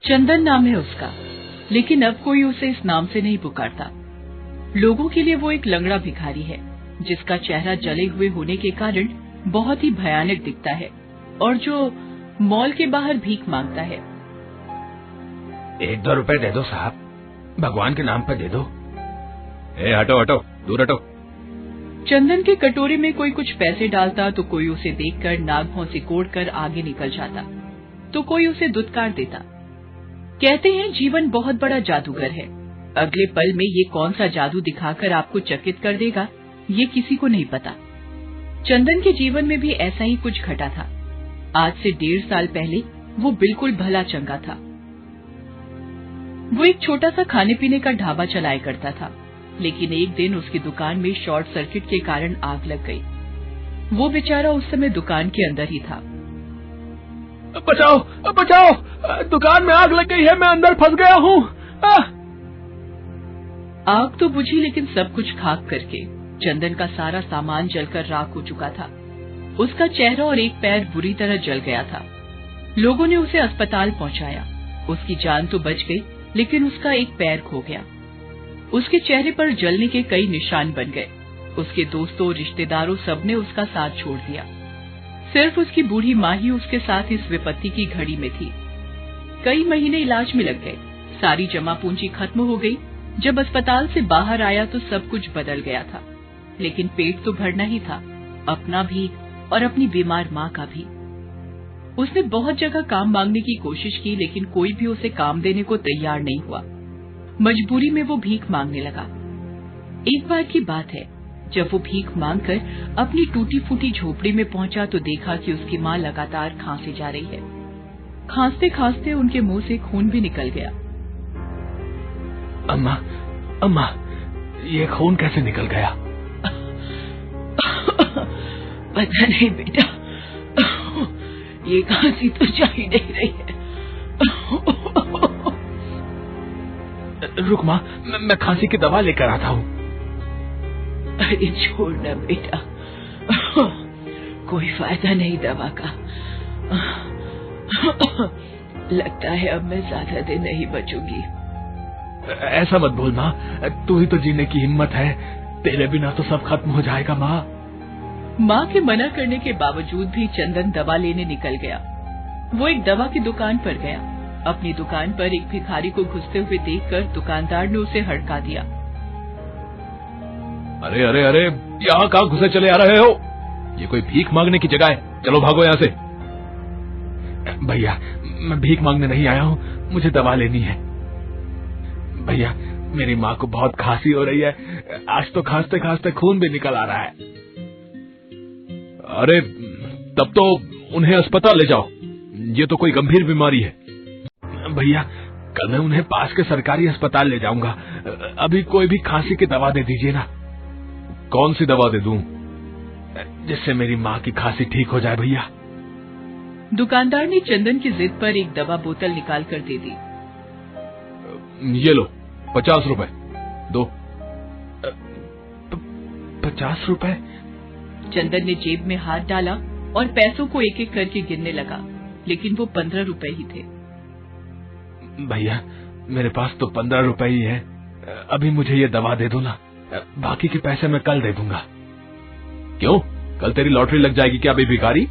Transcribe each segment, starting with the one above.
चंदन नाम है उसका, लेकिन अब कोई उसे इस नाम से नहीं पुकारता। लोगों के लिए वो एक लंगड़ा भिखारी है, जिसका चेहरा जले हुए होने के कारण बहुत ही भयानक दिखता है और जो मॉल के बाहर भीख मांगता है। 1-2 रुपए दे दो साहब, भगवान के नाम पर दे दो। हटो हटो, दूर हटो। चंदन के कटोरे में कोई कुछ पैसे डालता तो कोई उसे देखकर नाक भौं सिकोड़कर आगे निकल जाता, तो कोई उसे दुत्कार देता। कहते हैं जीवन बहुत बड़ा जादूगर है, अगले पल में ये कौन सा जादू दिखाकर आपको चकित कर देगा, ये किसी को नहीं पता। चंदन के जीवन में भी ऐसा ही कुछ घटा था। आज से 1.5 साल पहले वो बिल्कुल भला चंगा था। वो एक छोटा सा खाने पीने का ढाबा चलाया करता था, लेकिन एक दिन उसकी दुकान में शॉर्ट सर्किट के कारण आग लग गई। वो बेचारा उस समय दुकान के अंदर ही था। बचाओ बचाओ, दुकान में आग लग गई है, मैं अंदर फंस गया हूँ। आग तो बुझी, लेकिन सब कुछ खाक करके चंदन का सारा सामान जलकर राख हो चुका था। उसका चेहरा और एक पैर बुरी तरह जल गया था। लोगों ने उसे अस्पताल पहुंचाया। उसकी जान तो बच गई, लेकिन उसका एक पैर खो गया। उसके चेहरे पर जलने के कई निशान बन गए। उसके दोस्तों और रिश्तेदारों सबने उसका साथ छोड़ दिया। सिर्फ उसकी बूढ़ी माँ ही उसके साथ इस विपत्ति की घड़ी में थी। कई महीने इलाज में लग गए, सारी जमा पूंजी खत्म हो गई। जब अस्पताल से बाहर आया तो सब कुछ बदल गया था, लेकिन पेट तो भरना ही था, अपना भी और अपनी बीमार माँ का भी। उसने बहुत जगह काम मांगने की कोशिश की, लेकिन कोई भी उसे काम देने को तैयार नहीं हुआ। मजबूरी में वो भीख मांगने लगा। एक बार की बात है, जब वो भीख मांगकर अपनी टूटी फूटी झोपड़ी में पहुंचा तो देखा कि उसकी माँ लगातार खांसी जा रही है। खांसते खांसते उनके मुंह से खून भी निकल गया। अम्मा, अम्मा, ये खून कैसे निकल गया? पता नहीं बेटा, ये खांसी तो जा ही नहीं रही है। रुक माँ, मैं खांसी की दवा लेकर आता हूँ। अरे छोड़ ना बेटा, कोई फायदा नहीं दवा का। लगता है अब मैं ज्यादा दिन नहीं बचूंगी। ऐसा मत बोल माँ, तू ही तो जीने की हिम्मत है, तेरे बिना तो सब खत्म हो जाएगा माँ। माँ के मना करने के बावजूद भी चंदन दवा लेने निकल गया। वो एक दवा की दुकान पर गया। अपनी दुकान पर एक भिखारी को घुसते हुए देखकर दुकानदार ने उसे हड़का दिया। अरे अरे अरे, यहाँ कहाँ घुसे चले आ रहे हो? ये कोई भीख मांगने की जगह है, चलो भागो यहाँ से। भैया, मैं भीख मांगने नहीं आया हूँ, मुझे दवा लेनी है। भैया, मेरी माँ को बहुत खांसी हो रही है, आज तो खांसते खांसते खून भी निकल आ रहा है। अरे तब तो उन्हें अस्पताल ले जाओ, ये तो कोई गंभीर बीमारी है। भैया, कल मैं उन्हें पास के सरकारी अस्पताल ले जाऊंगा, अभी कोई भी खांसी की दवा दे दीजिए ना। कौन सी दवा दे दूं जिससे मेरी माँ की खांसी ठीक हो जाए? भैया, दुकानदार ने चंदन की जिद पर एक दवा बोतल निकाल कर दे दी। ये लो, 50 रुपए दो। 50 रुपए? चंदन ने जेब में हाथ डाला और पैसों को एक एक करके गिनने लगा, लेकिन वो 15 रुपए ही थे। भैया, मेरे पास तो 15 रुपए ही है, अभी मुझे ये दवा दे दो ना, बाकी के पैसे मैं कल दे दूंगा। क्यों, कल तेरी लॉटरी लग जाएगी क्या बे भिखारी?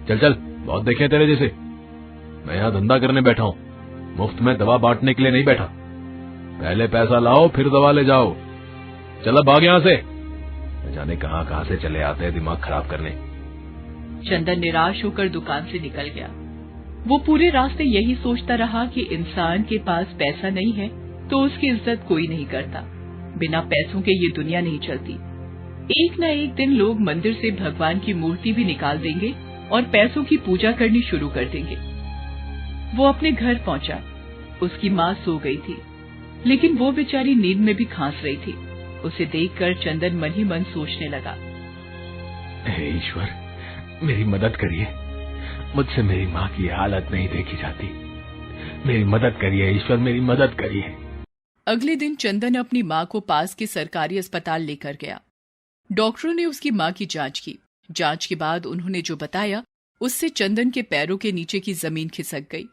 चल चल, बहुत देखे तेरे जैसे। मैं यहाँ धंधा करने बैठा हूँ, मुफ्त में दवा बांटने के लिए नहीं बैठा। पहले पैसा लाओ फिर दवा ले जाओ। चल भाग यहाँ से, न जाने कहाँ कहाँ से चले आते हैं दिमाग खराब करने। चंदन निराश होकर दुकान से निकल गया। वो पूरे रास्ते यही सोचता रहा कि इंसान के पास पैसा नहीं है तो उसकी इज्जत कोई नहीं करता। बिना पैसों के ये दुनिया नहीं चलती। एक न एक दिन लोग मंदिर से भगवान की मूर्ति भी निकाल देंगे और पैसों की पूजा करनी शुरू कर देंगे। वो अपने घर पहुंचा। उसकी माँ सो गई थी, लेकिन वो बेचारी नींद में भी खांस रही थी। उसे देखकर चंदन मन ही मन सोचने लगा, हे ईश्वर, मेरी मदद करिए, मुझसे मेरी माँ की हालत नहीं देखी जाती। मेरी मदद करिए ईश्वर, मेरी मदद करिए। अगले दिन चंदन अपनी माँ को पास के सरकारी अस्पताल लेकर गया। डॉक्टरों ने उसकी माँ की जांच की। जांच के बाद उन्होंने जो बताया उससे चंदन के पैरों के नीचे की जमीन खिसक गई।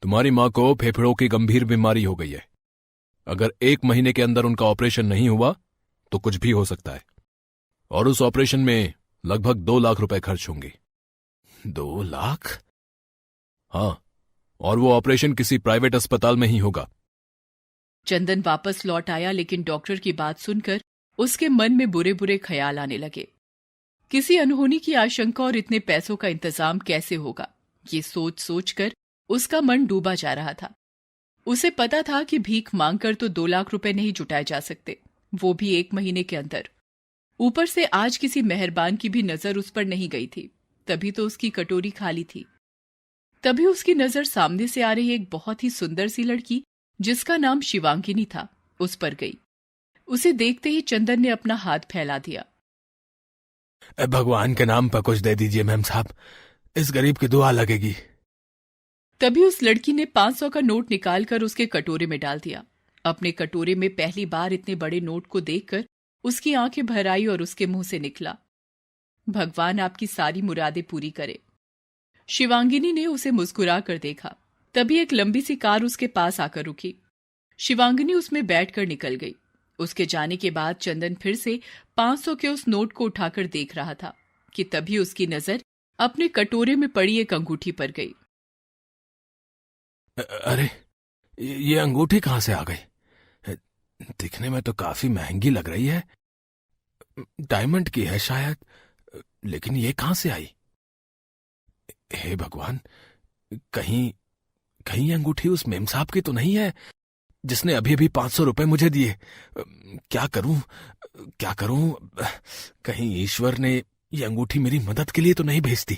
तुम्हारी माँ को फेफड़ों की गंभीर बीमारी हो गई है। अगर 1 महीने के अंदर उनका ऑपरेशन नहीं हुआ तो कुछ भी हो सकता है, और उस ऑपरेशन में लगभग 2 लाख रुपए खर्च होंगे। 2 लाख? हाँ, और वो ऑपरेशन किसी प्राइवेट अस्पताल में ही होगा। चंदन वापस लौट आया, लेकिन डॉक्टर की बात सुनकर उसके मन में बुरे बुरे ख्याल आने लगे। किसी अनहोनी की आशंका और इतने पैसों का इंतजाम कैसे होगा, ये सोच सोच कर उसका मन डूबा जा रहा था। उसे पता था कि भीख मांगकर तो 2 लाख रुपए नहीं जुटाए जा सकते, वो भी 1 महीने के अंदर। ऊपर से आज किसी मेहरबान की भी नजर उस पर नहीं गई थी, तभी तो उसकी कटोरी खाली थी। तभी उसकी नजर सामने से आ रही एक बहुत ही सुंदर सी लड़की, जिसका नाम शिवांगिनी था, उस पर गई। उसे देखते ही चंदन ने अपना हाथ फैला दिया। भगवान के नाम पर कुछ दे दीजिए मेम साहब, इस गरीब की दुआ लगेगी। तभी उस लड़की ने 500 का नोट निकालकर उसके कटोरे में डाल दिया। अपने कटोरे में पहली बार इतने बड़े नोट को देखकर उसकी आंखें भर आई और उसके मुंह से निकला, भगवान आपकी सारी मुरादें पूरी करे। शिवांगिनी ने उसे मुस्कुरा कर देखा। तभी एक लंबी सी कार उसके पास आकर रुकी। शिवांगिनी उसमें बैठकर निकल गई। उसके जाने के बाद चंदन फिर से 500 के उस नोट को उठाकर देख रहा था कि तभी उसकी नजर अपने कटोरे में पड़ी एक अंगूठी पर गई। अरे, ये अंगूठी कहां से आ गई? दिखने में तो काफी महंगी लग रही है, डायमंड की है शायद, लेकिन ये कहां से आई? हे भगवान, कहीं कहीं अंगूठी उस मेम साहब की तो नहीं है जिसने अभी अभी 500 रुपए मुझे दिए? क्या करूं क्या करूं? कहीं ईश्वर ने ये अंगूठी मेरी मदद के लिए तो नहीं भेजती?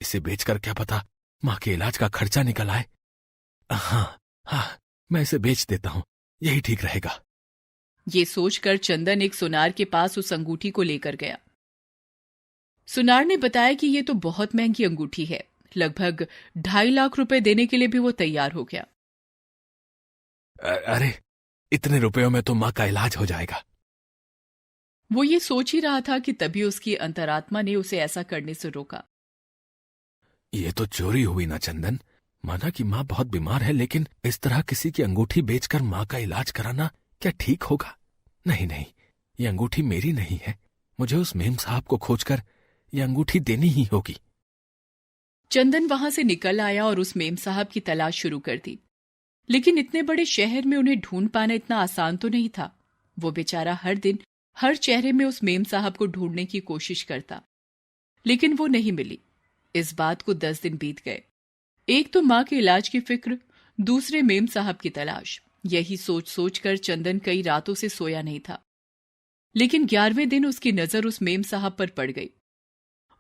इसे बेचकर क्या पता मां के इलाज का खर्चा निकल आए। हाँ, मैं इसे बेच देता हूं, यही ठीक रहेगा। ये सोचकर चंदन एक सुनार के पास उस अंगूठी को लेकर गया। सुनार ने बताया कि ये तो बहुत महंगी अंगूठी है, लगभग 2.5 लाख रुपए देने के लिए भी वो तैयार हो गया। अरे, इतने रुपयों में तो मां का इलाज हो जाएगा। वो ये सोच ही रहा था कि तभी उसकी अंतरात्मा ने उसे ऐसा करने से रोका। ये तो चोरी हुई ना चंदन। माना कि मां बहुत बीमार है, लेकिन इस तरह किसी की अंगूठी बेचकर मां का इलाज कराना क्या ठीक होगा? नहीं, ये अंगूठी मेरी नहीं है। मुझे उस मेम साहब को खोजकर ये अंगूठी देनी ही होगी। चंदन वहां से निकल आया और उस मेम साहब की तलाश शुरू कर दी। लेकिन इतने बड़े शहर में उन्हें ढूंढ पाना इतना आसान तो नहीं था। वो बेचारा हर दिन हर चेहरे में उस मेम साहब को ढूंढने की कोशिश करता, लेकिन वो नहीं मिली। इस बात को 10 दिन बीत गए। एक तो मां के इलाज की फिक्र, दूसरे मेम साहब की तलाश। यही सोच सोचकर चंदन कई रातों से सोया नहीं था। लेकिन 11वें दिन उसकी नजर उस मेम साहब पर पड़ गई।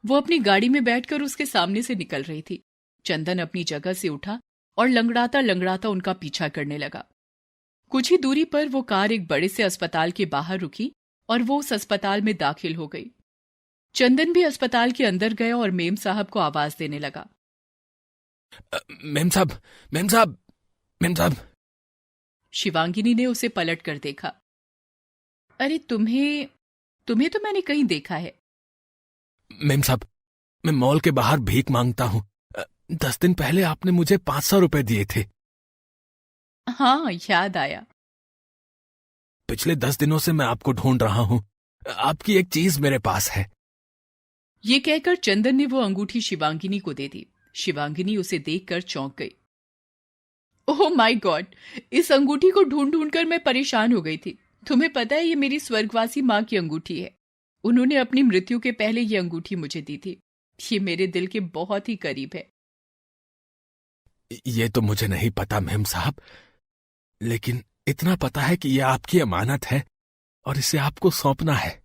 वो अपनी गाड़ी में बैठकर उसके सामने से निकल रही थी। चंदन अपनी जगह से उठा और लंगड़ाता लंगड़ाता उनका पीछा करने लगा। कुछ ही दूरी पर वो कार एक बड़े से अस्पताल के बाहर रुकी और वो उस अस्पताल में दाखिल हो गई। चंदन भी अस्पताल के अंदर गया और मेम साहब को आवाज देने लगा। मेम साहब, मेम साहब, मेम साहब। शिवांगिनी ने उसे पलट कर देखा। अरे, तुम्हें तो मैंने कहीं देखा है। मेम साहब, मैं मॉल के बाहर भीख मांगता हूं। 10 दिन पहले आपने मुझे 500 रुपए दिए थे। हाँ, याद आया। पिछले 10 दिनों से मैं आपको ढूंढ रहा हूं। आपकी एक चीज मेरे पास है। ये कहकर चंदन ने वो अंगूठी शिवांगिनी को दे दी। शिवांगिनी उसे देखकर चौंक गई। ओह माय गॉड, इस अंगूठी को ढूंढ ढूंढ कर मैं परेशान हो गई थी। तुम्हें पता है, ये मेरी स्वर्गवासी मां की अंगूठी है। उन्होंने अपनी मृत्यु के पहले ये अंगूठी मुझे दी थी। ये मेरे दिल के बहुत ही करीब है। ये तो मुझे नहीं पता मेम साहब, लेकिन इतना पता है कि यह आपकी अमानत है और इसे आपको सौंपना है।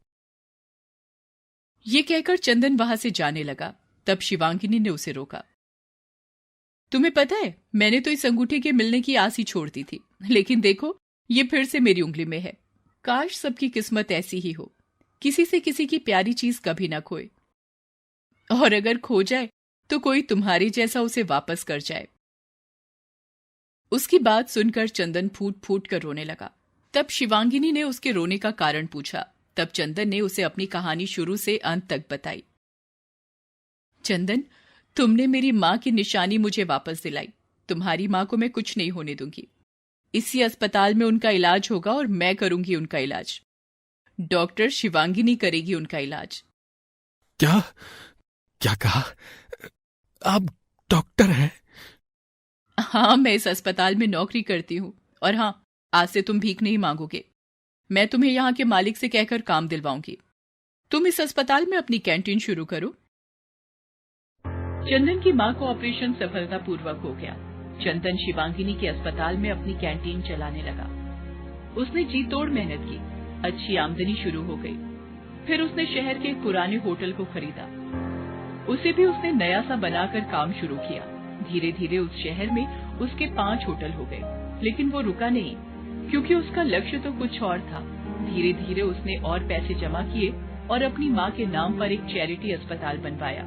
ये कहकर चंदन वहां से जाने लगा। तब शिवांगिनी ने उसे रोका। तुम्हें पता है, मैंने तो इस अंगूठी के मिलने की आस ही छोड़ दी थी, लेकिन देखो, ये फिर से मेरी उंगली में है। काश सबकी किस्मत ऐसी ही हो, किसी से किसी की प्यारी चीज कभी ना खोए, और अगर खो जाए तो कोई तुम्हारी जैसा उसे वापस कर जाए। उसकी बात सुनकर चंदन फूट फूट कर रोने लगा। तब शिवांगिनी ने उसके रोने का कारण पूछा। तब चंदन ने उसे अपनी कहानी शुरू से अंत तक बताई। चंदन, तुमने मेरी मां की निशानी मुझे वापस दिलाई। तुम्हारी माँ को मैं कुछ नहीं होने दूंगी। इसी अस्पताल में उनका इलाज होगा और मैं करूंगी उनका इलाज। डॉक्टर शिवांगिनी करेगी उनका इलाज। क्या क्या कहा? आप डॉक्टर हैं? हाँ, मैं इस अस्पताल में नौकरी करती हूँ। और हाँ, आज से तुम भीख नहीं मांगोगे। मैं तुम्हें यहाँ के मालिक से कहकर काम दिलवाऊंगी। तुम इस अस्पताल में अपनी कैंटीन शुरू करो। चंदन की माँ का ऑपरेशन सफलतापूर्वक हो गया। चंदन शिवांगिनी के अस्पताल में अपनी कैंटीन चलाने लगा। उसने जी तोड़ मेहनत की, अच्छी आमदनी शुरू हो गई। फिर उसने शहर के एक पुराने होटल को खरीदा। उसे भी उसने नया सा बनाकर काम शुरू किया। धीरे धीरे उस शहर में उसके 5 होटल हो गए। लेकिन वो रुका नहीं, क्योंकि उसका लक्ष्य तो कुछ और था। धीरे धीरे उसने और पैसे जमा किए और अपनी माँ के नाम पर एक चैरिटी अस्पताल बनवाया।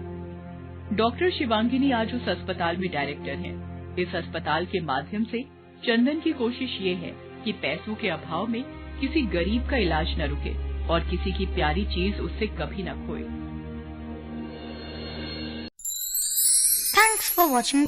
डॉक्टर शिवांगिनी आज उस अस्पताल में डायरेक्टर हैं। इस अस्पताल के माध्यम से चंदन की कोशिश ये है कि पैसों के अभाव में किसी गरीब का इलाज न रुके और किसी की प्यारी चीज उससे कभी न खोए। Thanks for watching.